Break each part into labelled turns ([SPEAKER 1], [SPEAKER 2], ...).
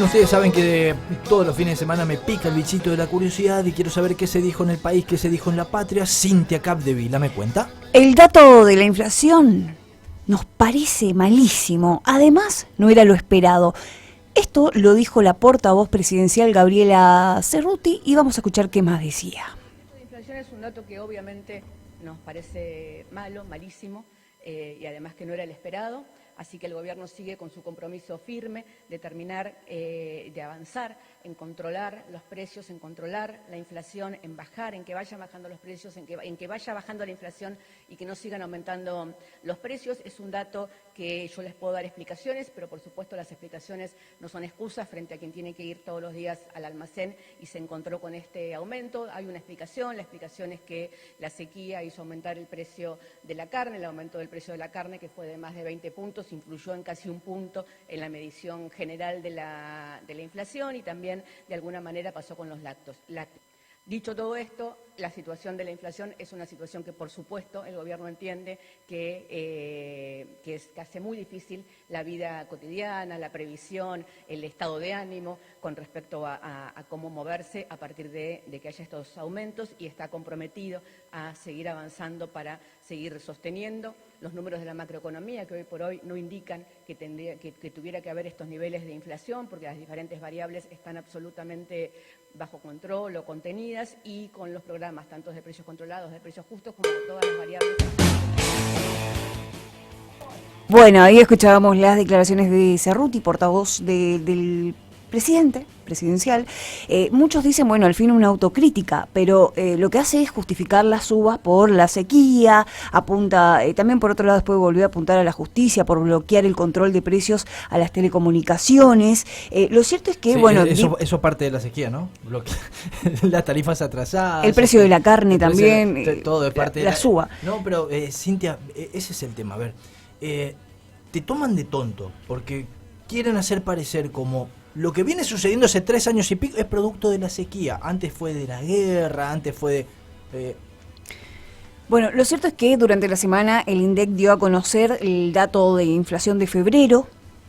[SPEAKER 1] Bien, ustedes saben que todos los fines de semana me pica el bichito de la curiosidad y quiero saber qué se dijo en el país, qué se dijo en la patria. Cintia Capdevila, ¿me cuenta?
[SPEAKER 2] El dato de la inflación nos parece malísimo. Además, no era lo esperado. Esto lo dijo la portavoz presidencial Gabriela Cerruti y vamos a escuchar qué más decía.
[SPEAKER 3] La inflación es un dato que obviamente nos parece malo, malísimo, y además que no era el esperado. Así que el gobierno sigue con su compromiso firme de terminar, de avanzar en controlar los precios, en controlar la inflación, en bajar, en que vayan bajando los precios, en que vaya bajando la inflación y que no sigan aumentando los precios. Es un dato que yo les puedo dar explicaciones, pero por supuesto las explicaciones no son excusas frente a quien tiene que ir todos los días al almacén y se encontró con este aumento. Hay una explicación, la explicación es que la sequía hizo aumentar el precio de la carne, el aumento del precio de la carne que fue de más de 20 puntos, influyó en casi un punto en la medición general de la inflación y también de alguna manera pasó con los lácteos. Dicho todo esto, la situación de la inflación es una situación que, por supuesto, el gobierno entiende que hace muy difícil la vida cotidiana, la previsión, el estado de ánimo con respecto a cómo moverse a partir de que haya estos aumentos y está comprometido a seguir avanzando para seguir sosteniendo los números de la macroeconomía que hoy por hoy no indican que tuviera que haber estos niveles de inflación porque las diferentes variables están absolutamente bajo control o contenidas y con los programas tanto de precios controlados, de precios justos, como de todas las variables.
[SPEAKER 2] Bueno, ahí escuchábamos las declaraciones de Cerruti, portavoz del presidencial. Muchos dicen, bueno, al fin una autocrítica, pero lo que hace es justificar las subas por la sequía, apunta, también por otro lado después volvió a apuntar a la justicia por bloquear el control de precios a las telecomunicaciones. Lo cierto es que,
[SPEAKER 1] sí,
[SPEAKER 2] bueno...
[SPEAKER 1] Eso parte de la sequía, ¿no? Las tarifas atrasadas.
[SPEAKER 2] El precio de la carne también,
[SPEAKER 1] todo es parte de
[SPEAKER 2] la suba.
[SPEAKER 1] No, pero Cintia, ese es el tema. A ver, te toman de tonto porque quieren hacer parecer como... Lo que viene sucediendo hace 3 años y pico es producto de la sequía. Antes fue de la guerra, antes fue de...
[SPEAKER 2] Bueno, lo cierto es que durante la semana el INDEC dio a conocer el dato de inflación de febrero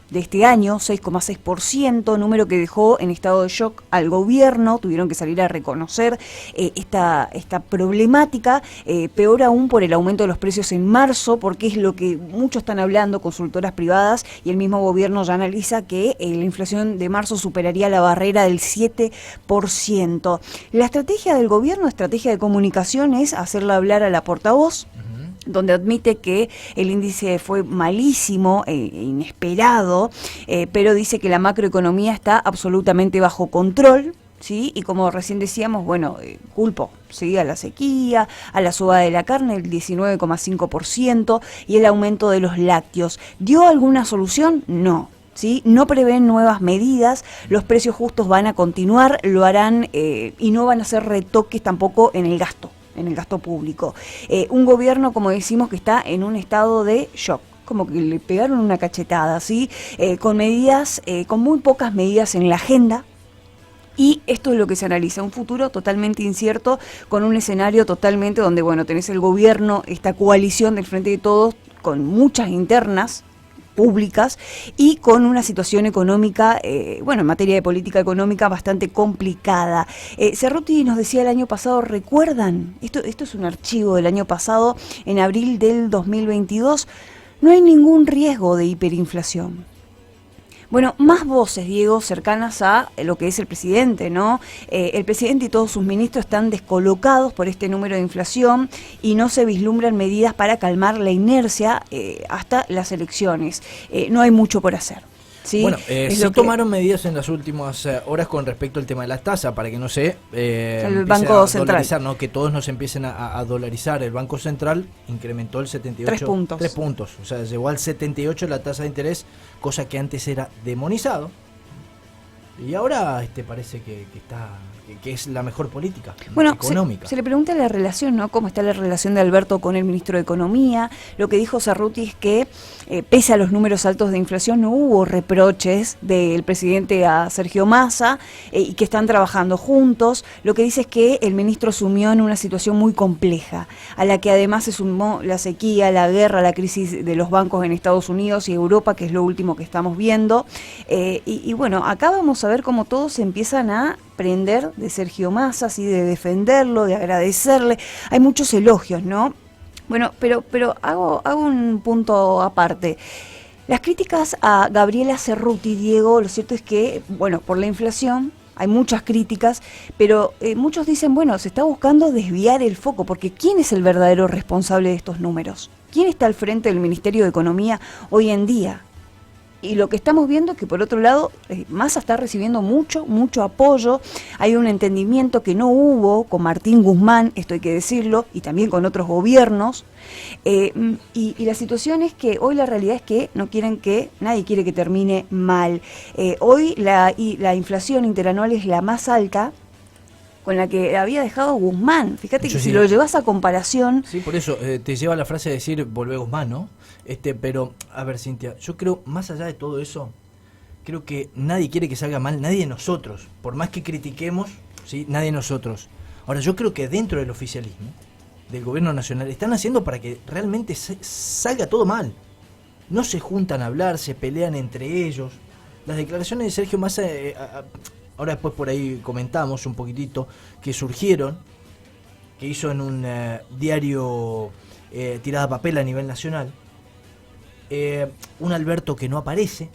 [SPEAKER 2] de este año, 6,6%, número que dejó en estado de shock al gobierno. Tuvieron que salir a reconocer esta problemática, peor aún por el aumento de los precios en marzo, porque es lo que muchos están hablando, consultoras privadas, y el mismo gobierno ya analiza que la inflación de marzo superaría la barrera del 7%. La estrategia del gobierno, estrategia de comunicación, es hacerla hablar a la portavoz, donde admite que el índice fue malísimo e inesperado, pero dice que la macroeconomía está absolutamente bajo control, ¿sí? Y como recién decíamos, bueno, culpo, ¿sí?, a la sequía, a la suba de la carne, el 19,5%, y el aumento de los lácteos. ¿Dio alguna solución? No. ¿Sí? No prevén nuevas medidas, los precios justos van a continuar, lo harán y no van a hacer retoques tampoco en el gasto público. Un gobierno, como decimos, que está en un estado de shock, como que le pegaron una cachetada, ¿sí? Con medidas, con muy pocas medidas en la agenda. Y esto es lo que se analiza, un futuro totalmente incierto, con un escenario totalmente donde, bueno, tenés el gobierno, esta coalición del Frente de Todos, con muchas internas públicas y con una situación económica, en materia de política económica bastante complicada. Cerruti nos decía el año pasado, ¿recuerdan? Esto es un archivo del año pasado, en abril del 2022, no hay ningún riesgo de hiperinflación. Bueno, más voces, Diego, cercanas a lo que es el presidente, ¿no? El presidente y todos sus ministros están descolocados por este número de inflación y no se vislumbran medidas para calmar la inercia hasta las elecciones. No hay mucho por hacer. ¿Sí?
[SPEAKER 1] Bueno, sí tomaron medidas en las últimas horas con respecto al tema de la tasa para que no se
[SPEAKER 2] el Banco Central,
[SPEAKER 1] ¿no? Que todos nos empiecen a dolarizar. El Banco Central incrementó el 78 3 puntos, o sea, llegó al 78 la tasa de interés, cosa que antes era demonizado y ahora parece que es la mejor política económica.
[SPEAKER 2] Se le pregunta la relación, ¿no? ¿Cómo está la relación de Alberto con el ministro de Economía? Lo que dijo Cerruti es que pese a los números altos de inflación no hubo reproches del presidente a Sergio Massa y que están trabajando juntos. Lo que dice es que el ministro asumió en una situación muy compleja, a la que además se sumó la sequía, la guerra, la crisis de los bancos en Estados Unidos y Europa, que es lo último que estamos viendo. Y bueno, acá vamos a ver cómo todos empiezan a prender de Sergio Massa, así de defenderlo, de agradecerle. Hay muchos elogios, ¿no? Bueno, pero hago un punto aparte. Las críticas a Gabriela Cerruti, Diego, lo cierto es que, bueno, por la inflación hay muchas críticas, pero muchos dicen, bueno, se está buscando desviar el foco, porque ¿quién es el verdadero responsable de estos números? ¿Quién está al frente del Ministerio de Economía hoy en día? Y lo que estamos viendo es que, por otro lado, Massa está recibiendo mucho apoyo. Hay un entendimiento que no hubo con Martín Guzmán, esto hay que decirlo, y también con otros gobiernos. Y la situación es que hoy la realidad es que nadie quiere que termine mal. Hoy la inflación interanual es la más alta con la que había dejado Guzmán. Fíjate que si lo llevas a comparación...
[SPEAKER 1] Sí, por eso te lleva la frase de decir, volvé Guzmán, ¿no? Pero, a ver, Cintia, yo creo, más allá de todo eso, creo que nadie quiere que salga mal, nadie de nosotros. Por más que critiquemos, ¿sí? Nadie de nosotros. Ahora, yo creo que dentro del oficialismo, del gobierno nacional, están haciendo para que realmente salga todo mal. No se juntan a hablar, se pelean entre ellos. Las declaraciones de Sergio Massa... ahora después por ahí comentamos un poquitito, que surgieron, que hizo en un diario tirada a papel a nivel nacional, un Alberto que no aparece,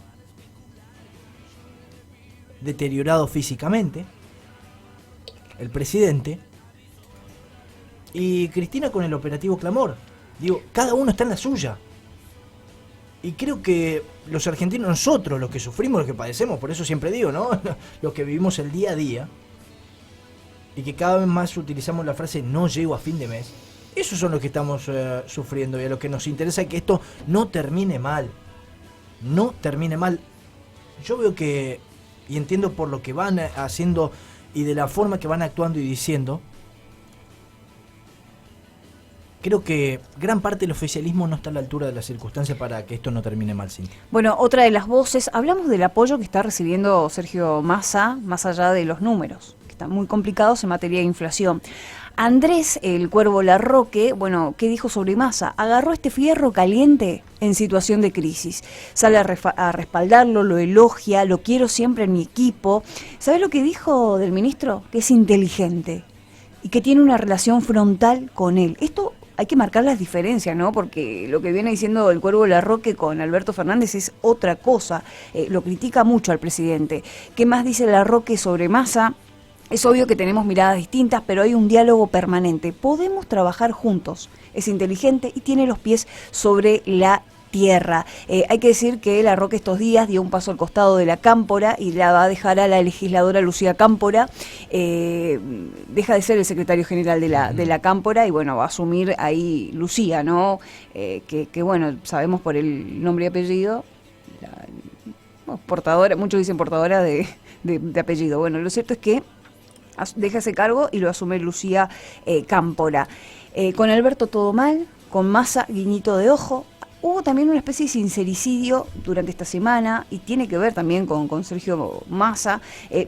[SPEAKER 1] deteriorado físicamente, el presidente, y Cristina con el operativo Clamor. Digo, cada uno está en la suya. Y creo que los argentinos, nosotros, los que sufrimos, los que padecemos, por eso siempre digo, ¿no? Los que vivimos el día a día, y que cada vez más utilizamos la frase no llego a fin de mes, esos son los que estamos sufriendo, y a los que nos interesa que esto no termine mal. No termine mal. Yo veo que, y entiendo por lo que van haciendo y de la forma que van actuando y diciendo, creo que gran parte del oficialismo no está a la altura de las circunstancias para que esto no termine mal, Cintia.
[SPEAKER 2] Bueno, otra de las voces, hablamos del apoyo que está recibiendo Sergio Massa, más allá de los números, que están muy complicados en materia de inflación. Andrés, el Cuervo Larroque, bueno, ¿qué dijo sobre Massa? Agarró este fierro caliente en situación de crisis. Sale a respaldarlo, lo elogia, lo quiero siempre en mi equipo. ¿Sabes lo que dijo del ministro? Que es inteligente y que tiene una relación frontal con él. Esto hay que marcar las diferencias, ¿no? Porque lo que viene diciendo el Cuervo Larroque con Alberto Fernández es otra cosa. Lo critica mucho al presidente. ¿Qué más dice Larroque sobre Massa? Es obvio que tenemos miradas distintas, pero hay un diálogo permanente. Podemos trabajar juntos. Es inteligente y tiene los pies sobre la tierra. Hay que decir que Larroque estos días dio un paso al costado de la Cámpora y la va a dejar a la legisladora Lucía Cámpora. Deja de ser el secretario general de la Cámpora y bueno, va a asumir ahí Lucía, ¿no? Que bueno, sabemos por el nombre y apellido, portadora, muchos dicen portadora de apellido. Bueno, lo cierto es que deja ese cargo y lo asume Lucía Cámpora. Con Alberto todo mal, con Massa guiñito de ojo. Hubo también una especie de sincericidio durante esta semana y tiene que ver también con Sergio Massa,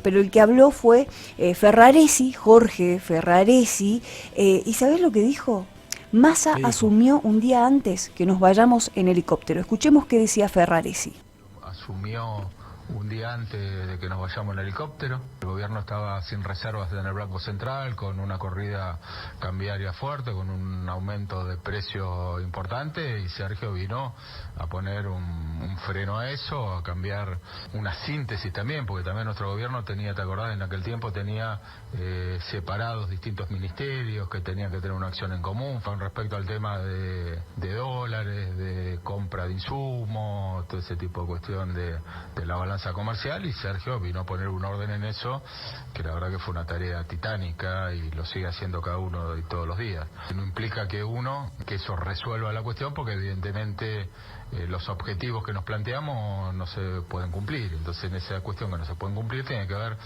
[SPEAKER 2] pero el que habló fue Ferraresi, Jorge Ferraresi, y ¿sabés lo que dijo? Massa asumió un día antes que nos vayamos en helicóptero. Escuchemos qué decía Ferraresi.
[SPEAKER 4] Asumió un día antes de que nos vayamos en helicóptero. El gobierno estaba sin reservas en el Banco Central, con una corrida cambiaria fuerte, con un aumento de precio importante, y Sergio vino a poner un freno a eso, a cambiar una síntesis también, porque también nuestro gobierno tenía, ¿te acordás? En aquel tiempo tenía separados distintos ministerios que tenían que tener una acción en común con respecto al tema de dólares, de compra de insumos, todo ese tipo de cuestión de la balanza comercial, y Sergio vino a poner un orden en eso, que la verdad que fue una tarea titánica y lo sigue haciendo cada uno de todos los días. No implica que eso resuelva la cuestión, porque evidentemente los objetivos que nos planteamos no se pueden cumplir. Entonces, en esa cuestión que no se pueden cumplir tiene que ver,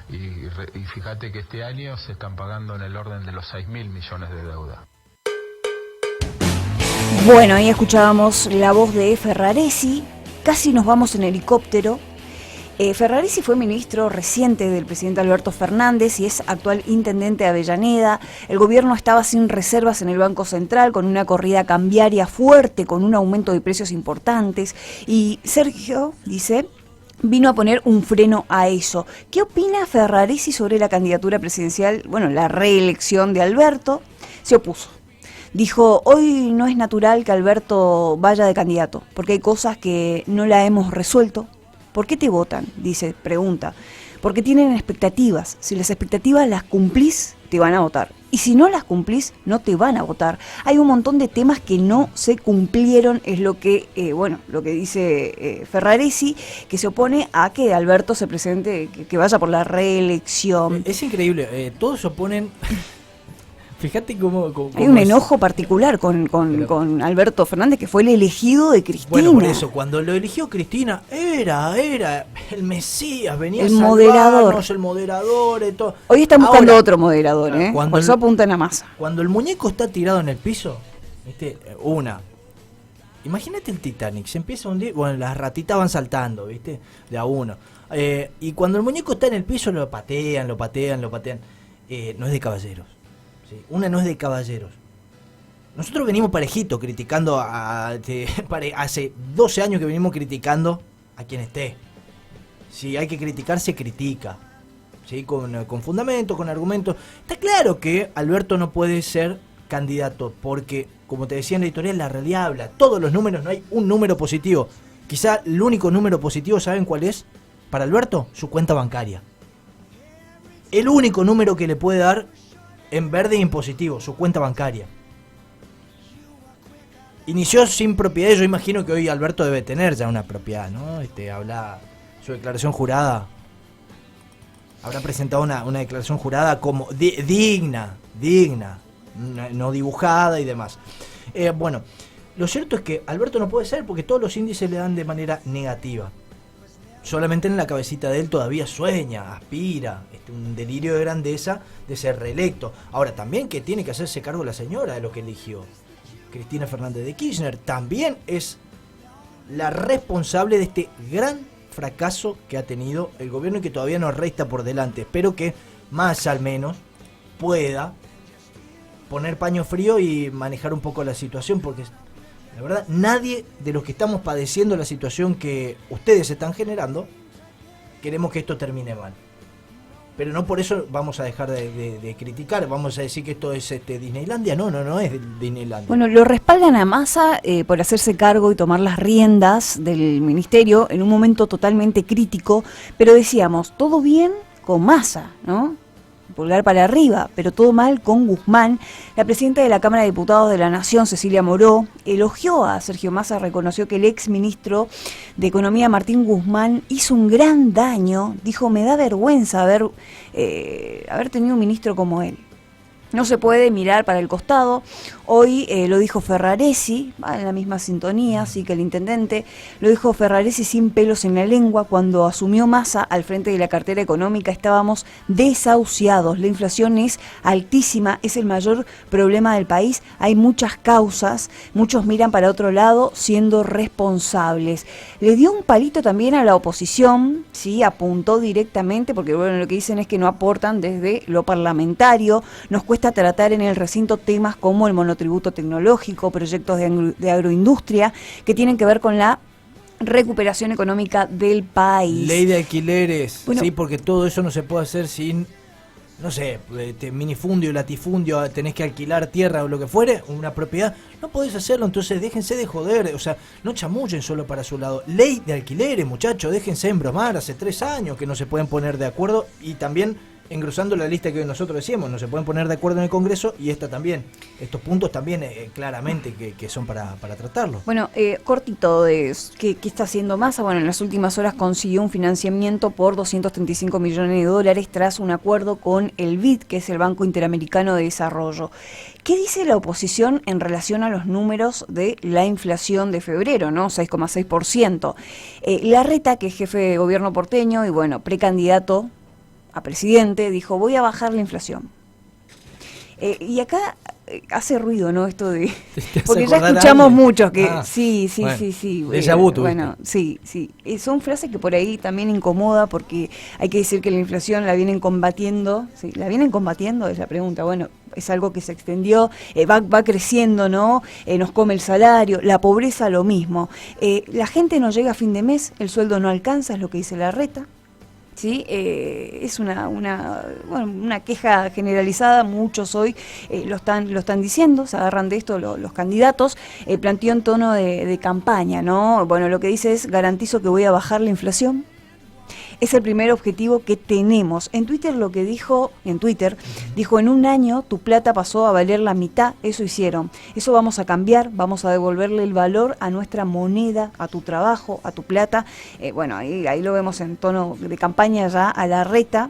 [SPEAKER 4] y fíjate que este año se están pagando en el orden de los 6.000 millones de deuda.
[SPEAKER 2] Bueno, ahí escuchábamos la voz de Ferraresi. Casi nos vamos en helicóptero. Ferraresi fue ministro reciente del presidente Alberto Fernández y es actual intendente de Avellaneda. El gobierno estaba sin reservas en el Banco Central, con una corrida cambiaria fuerte, con un aumento de precios importantes. Y Sergio dice vino a poner un freno a eso. ¿Qué opina Ferraresi sobre la candidatura presidencial? Bueno, la reelección de Alberto. Se opuso. Dijo, hoy no es natural que Alberto vaya de candidato, porque hay cosas que no la hemos resuelto. ¿Por qué te votan? Dice, pregunta. Porque tienen expectativas. Si las expectativas las cumplís, te van a votar. Y si no las cumplís, no te van a votar. Hay un montón de temas que no se cumplieron, es lo que, lo que dice Ferraresi, que se opone a que Alberto se presente, que vaya por la reelección.
[SPEAKER 1] Es increíble, todos se oponen. Fíjate cómo
[SPEAKER 2] hay un enojo particular con Alberto Fernández, que fue el elegido de Cristina.
[SPEAKER 1] Bueno, por eso, cuando lo eligió Cristina, era el Mesías, venía
[SPEAKER 2] el
[SPEAKER 1] a
[SPEAKER 2] moderador.
[SPEAKER 1] El moderador y todo.
[SPEAKER 2] Hoy están buscando otro moderador,
[SPEAKER 1] por
[SPEAKER 2] eso apuntan a Massa.
[SPEAKER 1] Cuando el muñeco está tirado en el piso, ¿viste? Imagínate el Titanic, se empieza a hundir, bueno, las ratitas van saltando, ¿viste? De a uno. Y cuando el muñeco está en el piso, lo patean. No es de caballeros. Una no es de caballeros. Nosotros venimos parejito criticando hace 12 años que venimos criticando a quien esté. Si hay que criticar, se critica, ¿sí? Con fundamento, con argumentos. Está claro que Alberto no puede ser candidato porque, como te decía en la editorial, la realidad habla. Todos los números, no hay un número positivo. Quizá el único número positivo, ¿saben cuál es? Para Alberto, su cuenta bancaria. El único número que le puede dar en verde y en positivo, su cuenta bancaria. Inició sin propiedad, yo imagino que hoy Alberto debe tener ya una propiedad, ¿no? Habla su declaración jurada. Habrá presentado una declaración jurada como digna, no dibujada y demás. Bueno, lo cierto es que Alberto no puede ser porque todos los índices le dan de manera negativa. Solamente en la cabecita de él todavía sueña, aspira, un delirio de grandeza de ser reelecto. Ahora, también que tiene que hacerse cargo la señora de lo que eligió. Cristina Fernández de Kirchner también es la responsable de este gran fracaso que ha tenido el gobierno y que todavía nos resta por delante. Espero que Massa al menos pueda poner paño frío y manejar un poco la situación, porque la verdad, nadie de los que estamos padeciendo la situación que ustedes están generando, queremos que esto termine mal. Pero no por eso vamos a dejar de criticar, vamos a decir que esto es Disneylandia. No es Disneylandia.
[SPEAKER 2] Bueno, lo respaldan a Massa por hacerse cargo y tomar las riendas del ministerio en un momento totalmente crítico, pero decíamos, todo bien con Massa, ¿no? Pulgar para arriba, pero todo mal con Guzmán. La presidenta de la Cámara de Diputados de la Nación, Cecilia Moró, elogió a Sergio Massa, reconoció que el ex ministro de Economía, Martín Guzmán, hizo un gran daño. Dijo, me da vergüenza haber tenido un ministro como él. No se puede mirar para el costado. Hoy lo dijo Ferraresi, en la misma sintonía, así que el intendente, lo dijo Ferraresi sin pelos en la lengua. Cuando asumió Massa al frente de la cartera económica estábamos desahuciados. La inflación es altísima, es el mayor problema del país. Hay muchas causas, muchos miran para otro lado siendo responsables. Le dio un palito también a la oposición, sí, apuntó directamente, porque bueno, lo que dicen es que no aportan desde lo parlamentario. Nos cuesta tratar en el recinto temas como el monotributo tecnológico, proyectos de agroindustria que tienen que ver con la recuperación económica del país.
[SPEAKER 1] Ley de alquileres,
[SPEAKER 2] bueno,
[SPEAKER 1] sí, porque todo eso no se puede hacer sin, no sé, minifundio, latifundio, tenés que alquilar tierra o lo que fuere, una propiedad, no podés hacerlo, entonces déjense de joder, o sea, no chamullen solo para su lado. Ley de alquileres, muchachos, déjense embromar, hace 3 años que no se pueden poner de acuerdo y también engrosando la lista que nosotros decíamos, no se pueden poner de acuerdo en el Congreso y esta también, estos puntos también claramente que son para tratarlo.
[SPEAKER 2] Bueno, cortito de ¿qué está haciendo Massa? Bueno, en las últimas horas consiguió un financiamiento por $235 millones tras un acuerdo con el BID, que es el Banco Interamericano de Desarrollo. ¿Qué dice la oposición en relación a los números de la inflación de febrero, ¿no? 6,6%. Larreta, que es jefe de gobierno porteño y bueno, precandidato a presidente, dijo, voy a bajar la inflación. Y acá hace ruido, ¿no? Esto de... Porque ya escuchamos muchos que... Sí. Bueno, sí. Son frases que por ahí también incomoda, porque hay que decir que la inflación la vienen combatiendo. ¿Sí? ¿La vienen combatiendo? Es la pregunta. Bueno, es algo que se extendió, va creciendo, ¿no? Nos come el salario, la pobreza lo mismo. La gente no llega a fin de mes, el sueldo no alcanza, es lo que dice Larreta. ¿Sí? Es una queja generalizada, muchos hoy lo están diciendo, se agarran de esto los candidatos, planteó en tono de campaña, ¿no? Bueno, lo que dice es: garantizo que voy a bajar la inflación. Es el primer objetivo que tenemos. En Twitter dijo, en un año tu plata pasó a valer la mitad, eso hicieron. Eso vamos a cambiar, vamos a devolverle el valor a nuestra moneda, a tu trabajo, a tu plata. Bueno, ahí lo vemos en tono de campaña ya, a Larreta,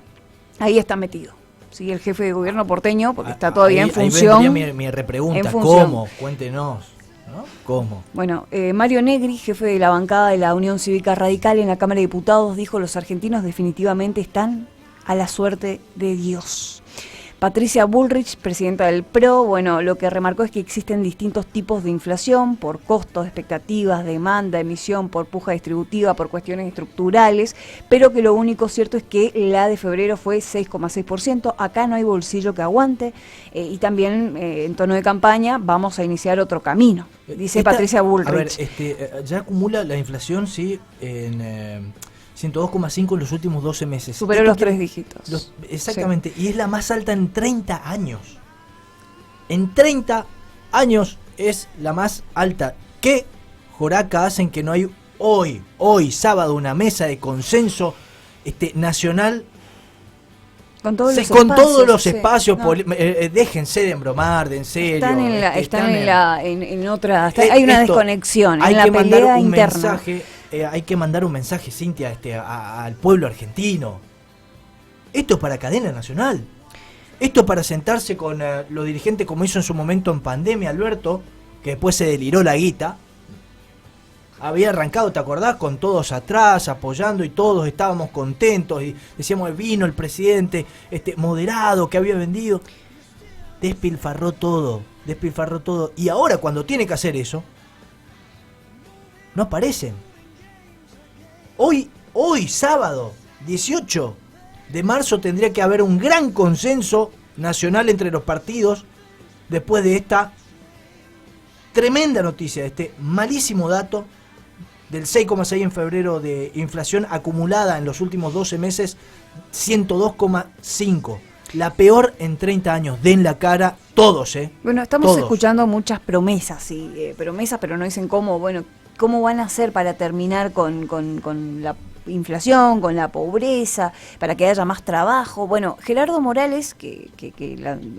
[SPEAKER 2] ahí está metido. Sí, el jefe de gobierno porteño, porque está todavía en función.
[SPEAKER 1] Ahí vendría mi repregunta, ¿cómo? Cuéntenos. ¿No? ¿Cómo?
[SPEAKER 2] Bueno, Mario Negri, jefe de la bancada de la Unión Cívica Radical en la Cámara de Diputados, dijo: los argentinos definitivamente están a la suerte de Dios. Patricia Bullrich, presidenta del PRO, bueno, lo que remarcó es que existen distintos tipos de inflación, por costos, expectativas, demanda, emisión, por puja distributiva, por cuestiones estructurales, pero que lo único cierto es que la de febrero fue 6,6%, acá no hay bolsillo que aguante, y también en tono de campaña vamos a iniciar otro camino, dice Patricia Bullrich.
[SPEAKER 1] A ver, ya acumula la inflación, sí, en... 102,5 en los últimos 12 meses.
[SPEAKER 2] Superó los 3 dígitos.
[SPEAKER 1] Exactamente, sí. Y es la más alta en 30 años. En 30 años es la más alta. ¿Qué joraca hacen que no hay hoy, sábado, una mesa de consenso nacional?
[SPEAKER 2] Con todos los espacios,
[SPEAKER 1] no. Déjense de embromar, de en serio.
[SPEAKER 2] Están en otra... hay una desconexión en la pelea interna.
[SPEAKER 1] Hay que mandar un mensaje, Cintia, al pueblo argentino. Esto es para cadena nacional. Esto es para sentarse con los dirigentes, como hizo en su momento en pandemia Alberto, que después se deliró la guita. Había arrancado, ¿te acordás? Con todos atrás, apoyando, y todos estábamos contentos. Y decíamos, vino el presidente moderado, que había vendido. Despilfarró todo. Y ahora, cuando tiene que hacer eso, no aparecen. Hoy, sábado, 18 de marzo, tendría que haber un gran consenso nacional entre los partidos después de esta tremenda noticia, de este malísimo dato del 6,6 en febrero de inflación acumulada en los últimos 12 meses, 102,5. La peor en 30 años. Den la cara todos,
[SPEAKER 2] Bueno, estamos
[SPEAKER 1] todos.
[SPEAKER 2] Escuchando muchas promesas, promesas, pero no dicen cómo, cómo van a hacer para terminar con la inflación, con la pobreza, para que haya más trabajo. Bueno, Gerardo Morales, que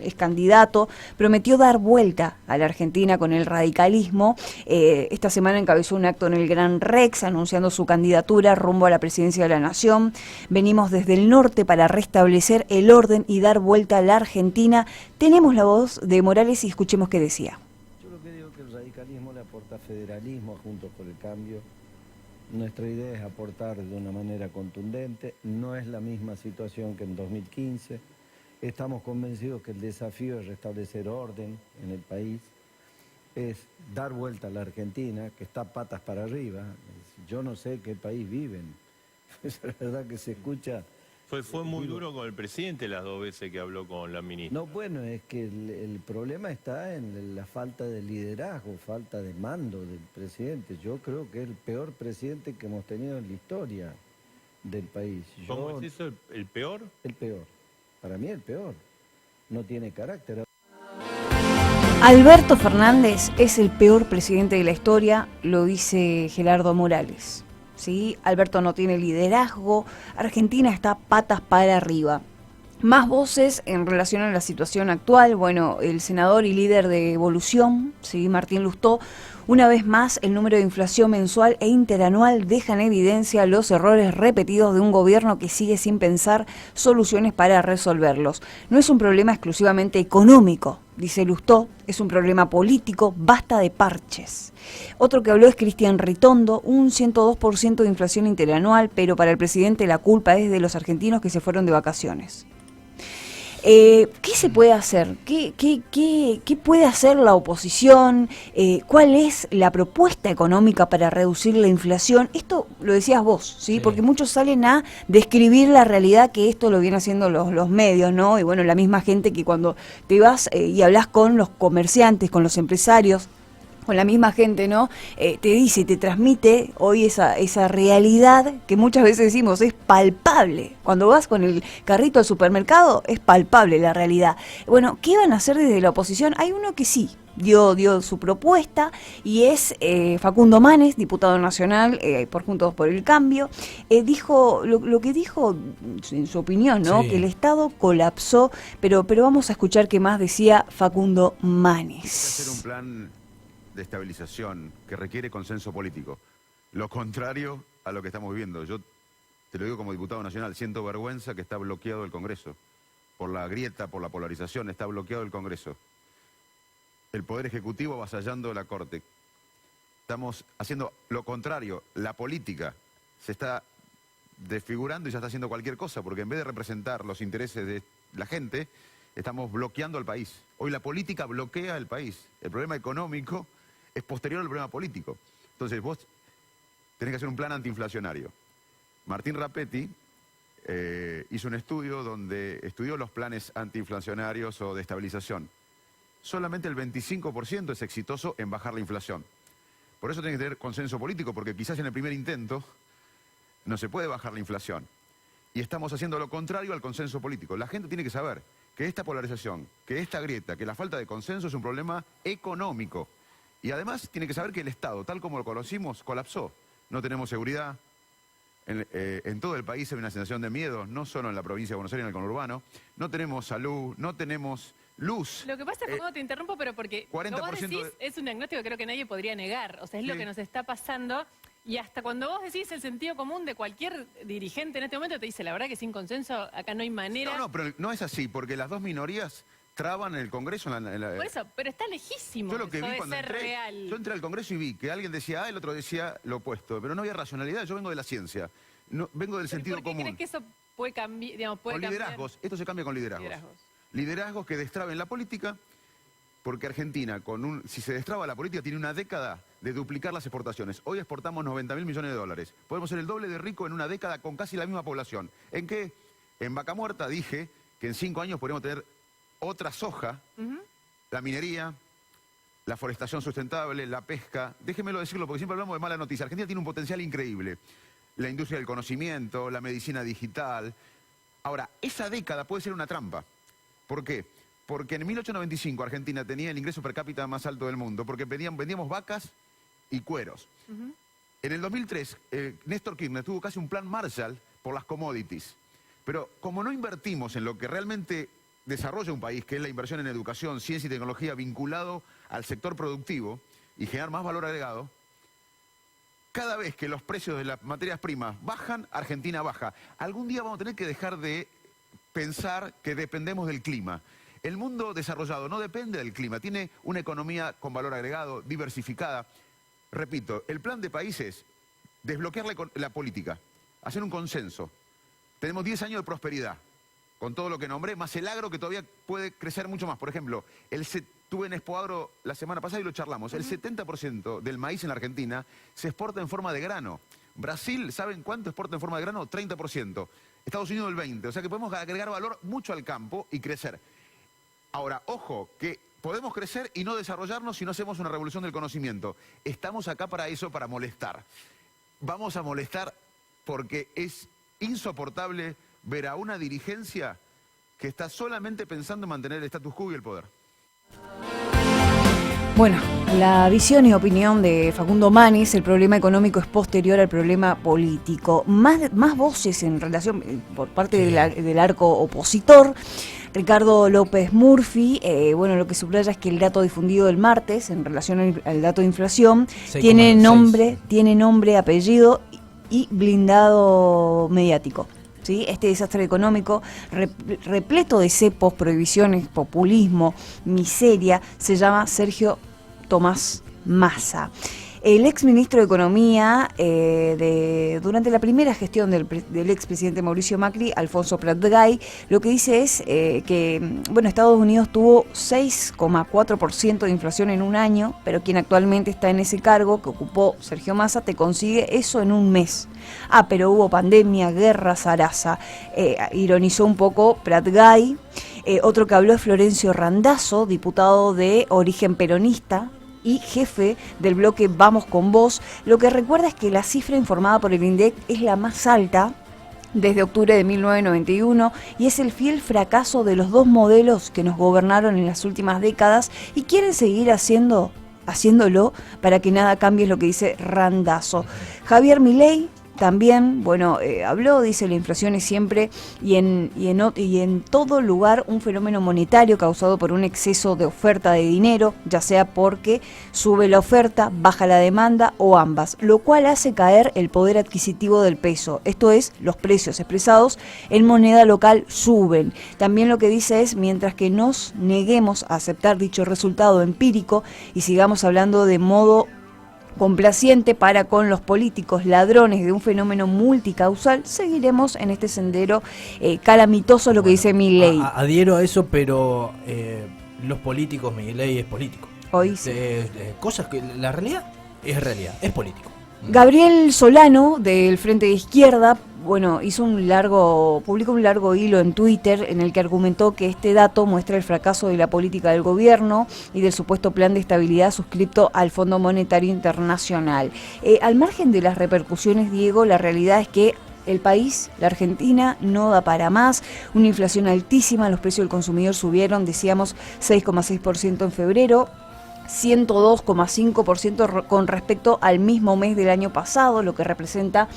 [SPEAKER 2] es candidato, prometió dar vuelta a la Argentina con el radicalismo. Esta semana encabezó un acto en el Gran Rex anunciando su candidatura rumbo a la presidencia de la Nación. Venimos desde el norte para restablecer el orden y dar vuelta a la Argentina. Tenemos la voz de Morales y escuchemos qué decía.
[SPEAKER 5] Yo lo que digo es que el radicalismo le aporta federalismo, Juntos por el Cambio. Nuestra idea es aportar de una manera contundente, no es la misma situación que en 2015. Estamos convencidos que el desafío es restablecer orden en el país, es dar vuelta a la Argentina, que está patas para arriba. Yo no sé qué país viven, es la verdad que se escucha...
[SPEAKER 6] Fue muy duro con el presidente las 2 veces que habló con la ministra.
[SPEAKER 5] No, bueno, es que el problema está en la falta de liderazgo, falta de mando del presidente. Yo creo que es el peor presidente que hemos tenido en la historia del país.
[SPEAKER 6] ¿Cómo es eso? ¿El peor?
[SPEAKER 5] El peor. Para mí el peor. No tiene carácter.
[SPEAKER 2] Alberto Fernández es el peor presidente de la historia, lo dice Gerardo Morales. ¿Sí? Alberto no tiene liderazgo, Argentina está patas para arriba. Más voces en relación a la situación actual. Bueno, el senador y líder de Evolución, ¿sí? Martín Lustó, una vez más el número de inflación mensual e interanual deja en evidencia los errores repetidos de un gobierno que sigue sin pensar soluciones para resolverlos. No es un problema exclusivamente económico, dice Lustó, es un problema político, basta de parches. Otro que habló es Cristian Ritondo, un 102% de inflación interanual, pero para el presidente la culpa es de los argentinos que se fueron de vacaciones. ¿Qué se puede hacer? ¿Qué puede hacer la oposición? ¿Cuál es la propuesta económica para reducir la inflación? Esto lo decías vos, ¿sí? Porque muchos salen a describir la realidad, que esto lo vienen haciendo los medios, ¿no? Y bueno, la misma gente que cuando te vas y hablas con los comerciantes, con los empresarios, con la misma gente, ¿no? Te dice, te transmite hoy esa realidad que muchas veces decimos es palpable. Cuando vas con el carrito al supermercado es palpable la realidad. Bueno, ¿qué van a hacer desde la oposición? Hay uno que sí dio su propuesta y es Facundo Manes, diputado nacional por Juntos por el Cambio. Dijo lo que dijo en su opinión, ¿no? Que el Estado colapsó, pero vamos a escuchar qué más decía Facundo Manes.
[SPEAKER 7] Hay que hacer un plan de estabilización que requiere consenso político. Lo contrario a lo que estamos viviendo. Yo te lo digo como diputado nacional, siento vergüenza que está bloqueado el Congreso. Por la grieta, por la polarización, está bloqueado el Congreso. El Poder Ejecutivo avasallando la Corte. Estamos haciendo lo contrario. La política se está desfigurando y ya está haciendo cualquier cosa, porque en vez de representar los intereses de la gente, estamos bloqueando al país. Hoy la política bloquea el país. El problema económico es posterior al problema político. Entonces vos tenés que hacer un plan antiinflacionario. Martín Rapetti hizo un estudio donde estudió los planes antiinflacionarios o de estabilización. Solamente el 25% es exitoso en bajar la inflación. Por eso tiene que tener consenso político, porque quizás en el primer intento no se puede bajar la inflación. Y estamos haciendo lo contrario al consenso político. La gente tiene que saber que esta polarización, que esta grieta, que la falta de consenso es un problema económico. Y además tiene que saber que el Estado, tal como lo conocimos, colapsó. No tenemos seguridad. En todo el país hay una sensación de miedo, no solo en la provincia de Buenos Aires, en el conurbano. No tenemos salud, no tenemos luz.
[SPEAKER 8] Lo que pasa, Facundo, te interrumpo, pero porque
[SPEAKER 7] 40%
[SPEAKER 8] lo que vos decís es un diagnóstico que creo que nadie podría negar. O sea, es lo que nos está pasando. Y hasta cuando vos decís el sentido común de cualquier dirigente en este momento, te dice, la verdad que sin consenso acá no hay manera.
[SPEAKER 7] No, pero no es así, porque las dos minorías traban en el Congreso.
[SPEAKER 8] Por eso, pero está lejísimo.
[SPEAKER 7] Yo lo que
[SPEAKER 8] eso
[SPEAKER 7] vi
[SPEAKER 8] de
[SPEAKER 7] cuando
[SPEAKER 8] ser real.
[SPEAKER 7] Yo entré al Congreso y vi que alguien decía A, el otro decía lo opuesto, pero no había racionalidad. Yo vengo de la ciencia, no, vengo del sentido común.
[SPEAKER 8] ¿Por qué crees que eso puede cambiar? Digamos,
[SPEAKER 7] con liderazgos, esto se cambia con liderazgos. Liderazgos que destraben la política, porque Argentina, si se destraba la política, tiene una década de duplicar las exportaciones. Hoy exportamos 90.000 millones de dólares. Podemos ser el doble de rico en una década con casi la misma población. ¿En qué? En Vaca Muerta dije que en 5 años podríamos tener otra soja, la minería, la forestación sustentable, la pesca. Déjenmelo decirlo, porque siempre hablamos de mala noticia. Argentina tiene un potencial increíble. La industria del conocimiento, la medicina digital. Ahora, esa década puede ser una trampa. ¿Por qué? Porque en 1895 Argentina tenía el ingreso per cápita más alto del mundo, porque vendíamos vacas y cueros. En el 2003, Néstor Kirchner tuvo casi un plan Marshall por las commodities. Pero como no invertimos en lo que realmente desarrolla un país, que es la inversión en educación, ciencia y tecnología vinculado al sector productivo y generar más valor agregado, cada vez que los precios de las materias primas bajan, Argentina baja. Algún día vamos a tener que dejar de pensar que dependemos del clima. El mundo desarrollado no depende del clima, tiene una economía con valor agregado, diversificada. Repito, el plan de país es desbloquear la política, hacer un consenso. Tenemos 10 años de prosperidad, con todo lo que nombré, más el agro que todavía puede crecer mucho más. Por ejemplo, estuve en Expo Agro la semana pasada y lo charlamos. El 70% del maíz en la Argentina se exporta en forma de grano. Brasil, ¿saben cuánto exporta en forma de grano? 30%. Estados Unidos el 20%. O sea que podemos agregar valor mucho al campo y crecer. Ahora, ojo, que podemos crecer y no desarrollarnos si no hacemos una revolución del conocimiento. Estamos acá para eso, para molestar. Vamos a molestar porque es insoportable ver a una dirigencia que está solamente pensando en mantener el status quo y el poder.
[SPEAKER 2] Bueno, la visión y opinión de Facundo Manes, el problema económico es posterior al problema político. Más voces en relación por parte del arco opositor. Ricardo López Murphy, bueno, lo que subraya es que el dato difundido el martes en relación al dato de inflación tiene nombre, apellido y blindado mediático. ¿Sí? Este desastre económico repleto de cepos, prohibiciones, populismo, miseria, se llama Sergio Tomás Massa. El exministro de Economía, durante la primera gestión del expresidente Mauricio Macri, Alfonso Prat-Gay, lo que dice es que, bueno, Estados Unidos tuvo 6,4% de inflación en un año, pero quien actualmente está en ese cargo, que ocupó Sergio Massa, te consigue eso en un mes. Ah, pero hubo pandemia, guerra, zaraza. Ironizó un poco Prat-Gay. Otro que habló es Florencio Randazzo, diputado de origen peronista y jefe del bloque Vamos con Vos. Lo que recuerda es que la cifra informada por el INDEC es la más alta desde octubre de 1991 y es el fiel fracaso de los dos modelos que nos gobernaron en las últimas décadas y quieren seguir haciéndolo para que nada cambie, es lo que dice Randazzo. Javier Milei también, bueno, habló, dice, la inflación es siempre y en todo lugar un fenómeno monetario causado por un exceso de oferta de dinero, ya sea porque sube la oferta, baja la demanda o ambas, lo cual hace caer el poder adquisitivo del peso. Esto es, los precios expresados en moneda local suben. También lo que dice es, mientras que nos neguemos a aceptar dicho resultado empírico y sigamos hablando de modo complaciente para con los políticos ladrones de un fenómeno multicausal, seguiremos en este sendero calamitoso, lo que dice Milei.
[SPEAKER 1] Adhiero a eso, pero los políticos, Milei es político.
[SPEAKER 2] Hoy sí.
[SPEAKER 1] Cosas que la realidad, es político.
[SPEAKER 2] Gabriel Solano, del Frente de Izquierda, bueno, publicó un largo hilo en Twitter en el que argumentó que este dato muestra el fracaso de la política del gobierno y del supuesto plan de estabilidad suscripto al Fondo Monetario Internacional. Al margen de las repercusiones, Diego, la realidad es que el país, la Argentina, no da para más, una inflación altísima, los precios del consumidor subieron, decíamos, 6,6% en febrero, 102,5% con respecto al mismo mes del año pasado, lo que representa,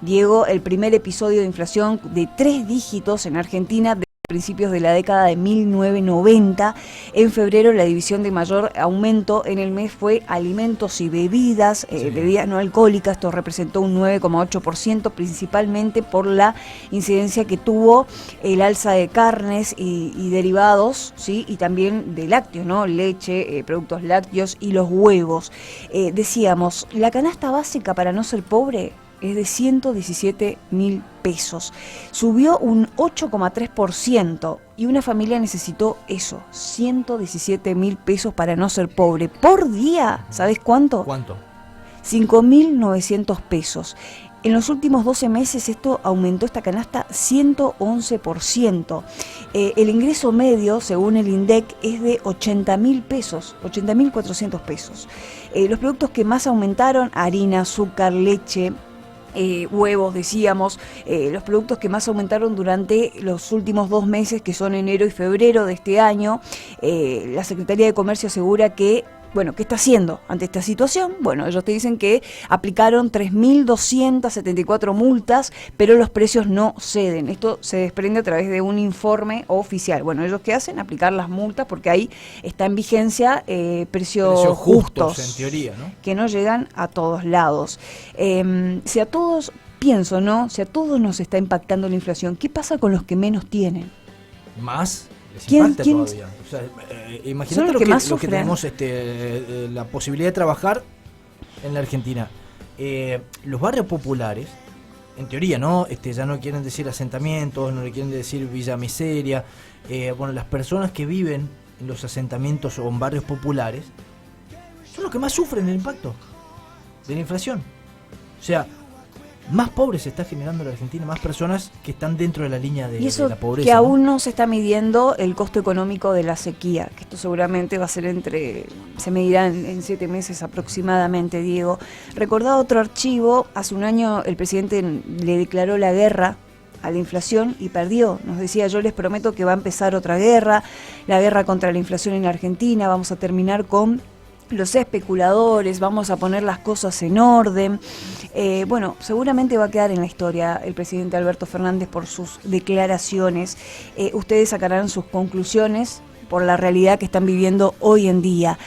[SPEAKER 2] Diego, el primer episodio de inflación de 3 dígitos en Argentina de principios de la década de 1990. En febrero la división de mayor aumento en el mes fue alimentos y bebidas, bebidas no alcohólicas. Esto representó un 9,8%, principalmente por la incidencia que tuvo el alza de carnes y derivados, ¿sí? Y también de lácteos, ¿no? Leche, productos lácteos y los huevos. Decíamos, la canasta básica para no ser pobre es de 117.000 pesos. Subió un 8,3% y una familia necesitó eso, 117.000 pesos para no ser pobre. Por día, ¿sabes cuánto?
[SPEAKER 1] ¿Cuánto?
[SPEAKER 2] 5.900 pesos. En los últimos 12 meses esto aumentó, esta canasta, 111%. El ingreso medio, según el INDEC, es de 80.000 pesos, 80.400 pesos. Los productos que más aumentaron, harina, azúcar, leche, huevos, decíamos, los productos que más aumentaron durante los últimos 2 meses, que son enero y febrero de este año. La Secretaría de Comercio asegura que, bueno, ¿qué está haciendo ante esta situación? Bueno, ellos te dicen que aplicaron 3.274 multas, pero los precios no ceden. Esto se desprende a través de un informe oficial. Bueno, ellos ¿qué hacen? Aplicar las multas, porque ahí está en vigencia precios justos,
[SPEAKER 1] en teoría, ¿no?
[SPEAKER 2] Que no llegan a todos lados. Si a todos, pienso, ¿no? Si a todos nos está impactando la inflación, ¿qué pasa con los que menos tienen?
[SPEAKER 1] ¿Más?
[SPEAKER 2] ¿Quién
[SPEAKER 1] todavía. O sea, imagínate lo que tenemos la posibilidad de trabajar en la Argentina. Los barrios populares, en teoría, ¿no? Ya no quieren decir asentamientos, no le quieren decir Villa Miseria. Bueno, las personas que viven en los asentamientos o en barrios populares son los que más sufren el impacto de la inflación. O sea, más pobres se está generando en la Argentina, más personas que están dentro de la línea de la pobreza.
[SPEAKER 2] Que aún no se está midiendo el costo económico de la sequía, que esto seguramente va a ser se medirá en 7 meses aproximadamente, Diego. Recordado otro archivo, hace un año el presidente le declaró la guerra a la inflación y perdió. Nos decía, yo les prometo que va a empezar otra guerra, la guerra contra la inflación en la Argentina, vamos a terminar con los especuladores, vamos a poner las cosas en orden. Bueno, seguramente va a quedar en la historia el presidente Alberto Fernández por sus declaraciones. Ustedes sacarán sus conclusiones por la realidad que están viviendo hoy en día.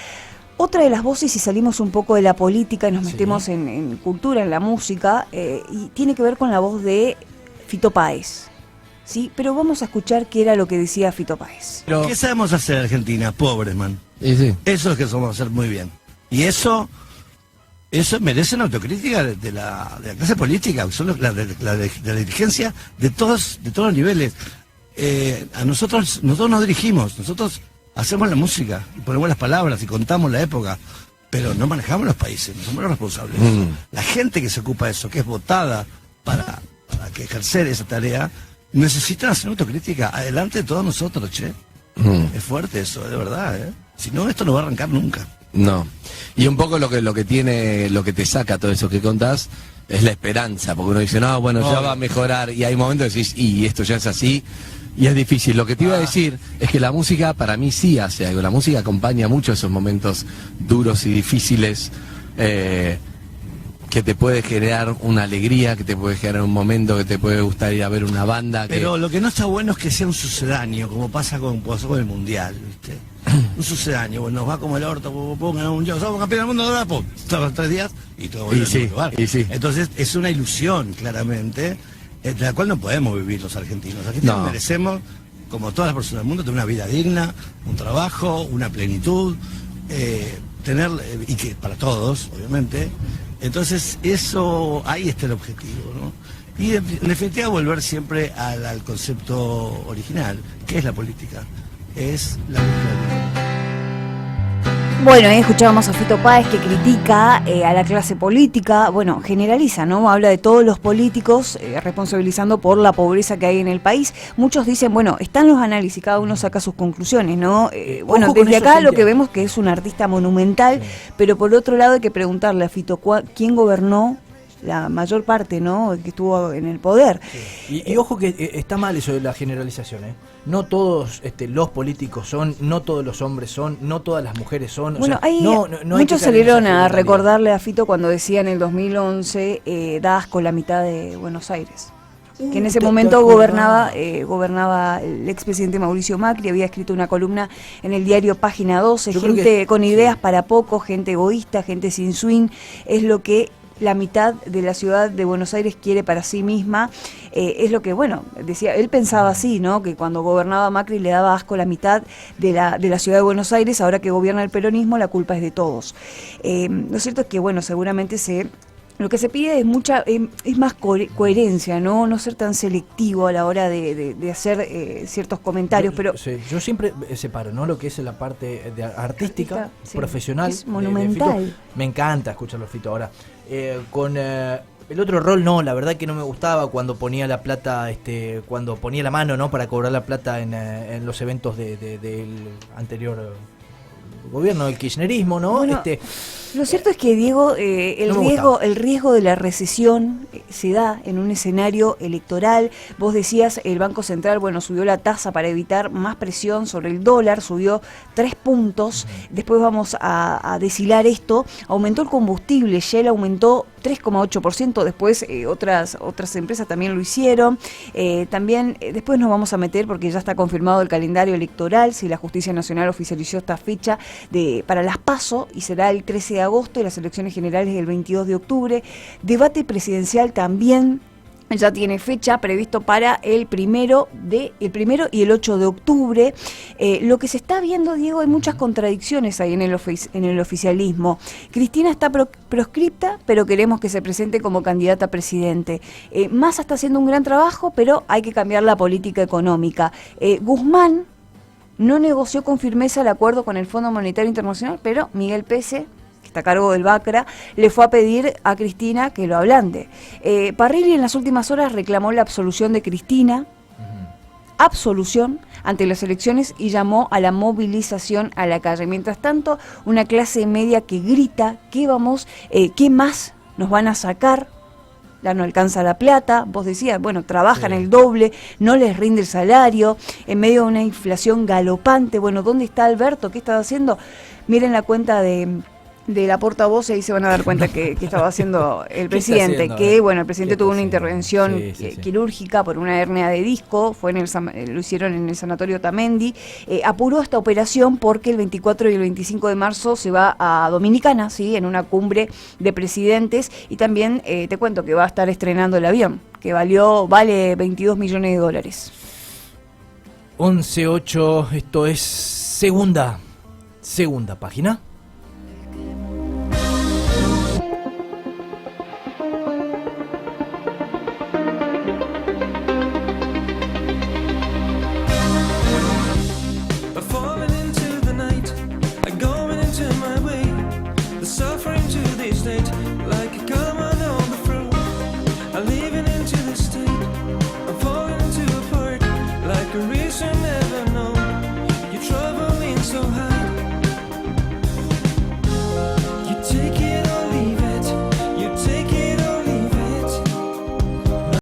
[SPEAKER 2] Otra de las voces, si salimos un poco de la política y nos metemos en cultura, en la música, y tiene que ver con la voz de Fito Páez. Sí, pero vamos a escuchar qué era lo que decía Fito Páez.
[SPEAKER 9] ¿Qué sabemos hacer en Argentina? Pobres, man.
[SPEAKER 10] Sí.
[SPEAKER 9] Eso es que somos hacer muy bien. Y eso eso merece una autocrítica de la clase política, son la dirigencia de todos los niveles. Nosotros nos dirigimos, nosotros hacemos la música, y ponemos las palabras y contamos la época, pero no manejamos los países, no somos los responsables. La gente que se ocupa de eso, que es votada para que ejercer esa tarea, necesitan hacer autocrítica. Adelante de todos nosotros, che. Es fuerte eso, de verdad, ¿eh? Si no, esto no va a arrancar nunca.
[SPEAKER 10] No. Y un poco lo que te saca todo eso que contás es la esperanza, porque uno dice, no, bueno, ya va a mejorar, y hay momentos que decís, y esto ya es así, y es difícil. Lo que te iba a decir es que la música para mí sí hace algo, la música acompaña mucho esos momentos duros y difíciles, que te puede generar una alegría, que te puede generar un momento, que te puede gustar ir a ver una banda.
[SPEAKER 9] Pero lo que no está bueno es que sea un sucedáneo, como pasó con el Mundial, ¿viste? Un sucedáneo, bueno, nos va como el orto, pongan un yo, somos campeones del mundo, ¿verdad? Pues, 3 días y todo vuelve al lugar. Entonces es una ilusión, claramente, de la cual no podemos vivir los argentinos. Los argentinos merecemos, como todas las personas del mundo, tener una vida digna, un trabajo, una plenitud, tener, y que para todos, obviamente. Entonces eso, ahí está el objetivo, ¿no? Y en definitiva volver siempre al concepto original, que es la política. Es la búsqueda.
[SPEAKER 2] Bueno, escuchábamos a Fito Páez que critica a la clase política, bueno, generaliza, ¿no? Habla de todos los políticos responsabilizando por la pobreza que hay en el país. Muchos dicen, bueno, están los análisis, cada uno saca sus conclusiones, ¿no? Bueno, desde acá lo que vemos que es un artista monumental, pero por otro lado hay que preguntarle a Fito, ¿quién gobernó la mayor parte, ¿no?, que estuvo en el poder?
[SPEAKER 1] Sí. Y ojo que está mal eso de la generalización, ¿eh? No todos los políticos son, no todos los hombres son, no todas las mujeres son.
[SPEAKER 2] Bueno,
[SPEAKER 1] muchos
[SPEAKER 2] salieron a recordarle a Fito cuando decía en el 2011, da asco la mitad de Buenos Aires. Que en ese momento gobernaba el expresidente Mauricio Macri, había escrito una columna en el diario Página 12, gente con ideas para poco, gente egoísta, gente sin swing, es lo que la mitad de la ciudad de Buenos Aires quiere para sí misma, es lo que, bueno, decía, él pensaba así, ¿no?, que cuando gobernaba Macri le daba asco la mitad de la ciudad de Buenos Aires, ahora que gobierna el peronismo la culpa es de todos. Lo cierto es que, bueno, seguramente lo que se pide es más coherencia, no ser tan selectivo a la hora de hacer ciertos comentarios. Pero
[SPEAKER 1] yo siempre separo, ¿no?, lo que es la parte artística, profesional,
[SPEAKER 2] es monumental.
[SPEAKER 1] De Fito. Me encanta escucharlo, Fito. Ahora, con el otro rol, no, la verdad que no me gustaba cuando ponía la plata, cuando ponía la mano, ¿no?, para cobrar la plata en los eventos del anterior gobierno, del kirchnerismo, ¿no?
[SPEAKER 2] Bueno, lo cierto es que, Diego, el riesgo de la recesión se da en un escenario electoral. Vos decías, el Banco Central, bueno, subió la tasa para evitar más presión sobre el dólar, subió 3 puntos. Después vamos a deshilar esto. Aumentó el combustible, Shell aumentó 3,8%, después otras empresas también lo hicieron. También después nos vamos a meter, porque ya está confirmado el calendario electoral, si la Justicia Nacional oficializó esta fecha para las PASO, y será el 13 de agosto, y las elecciones generales el 22 de octubre. Debate presidencial también ya tiene fecha previsto para el primero y el 8 de octubre. Lo que se está viendo, Diego, hay muchas contradicciones ahí en el oficialismo. Cristina está proscripta, pero queremos que se presente como candidata a presidente. Massa está haciendo un gran trabajo, pero hay que cambiar la política económica. Guzmán no negoció con firmeza el acuerdo con el Fondo Monetario Internacional, pero Miguel Pese, que está a cargo del BACRA, le fue a pedir a Cristina que lo ablande. Parrilli en las últimas horas reclamó la absolución de Cristina, absolución ante las elecciones, y llamó a la movilización a la calle. Mientras tanto, una clase media que grita, ¿qué más nos van a sacar? Ya no alcanza la plata, vos decías, bueno, trabajan el doble, no les rinde el salario, en medio de una inflación galopante. Bueno, ¿dónde está Alberto? ¿Qué estaba haciendo? Miren la cuenta de la portavoz, y ahí se van a dar cuenta que estaba haciendo el presidente, bueno, el presidente tuvo una intervención quirúrgica por una hernia de disco, lo hicieron en el sanatorio Tamendi, apuró esta operación porque el 24 y el 25 de marzo se va a Dominicana, ¿sí?, en una cumbre de presidentes, y también te cuento que va a estar estrenando el avión, que vale $22 millones.
[SPEAKER 1] 11:08, esto es segunda página.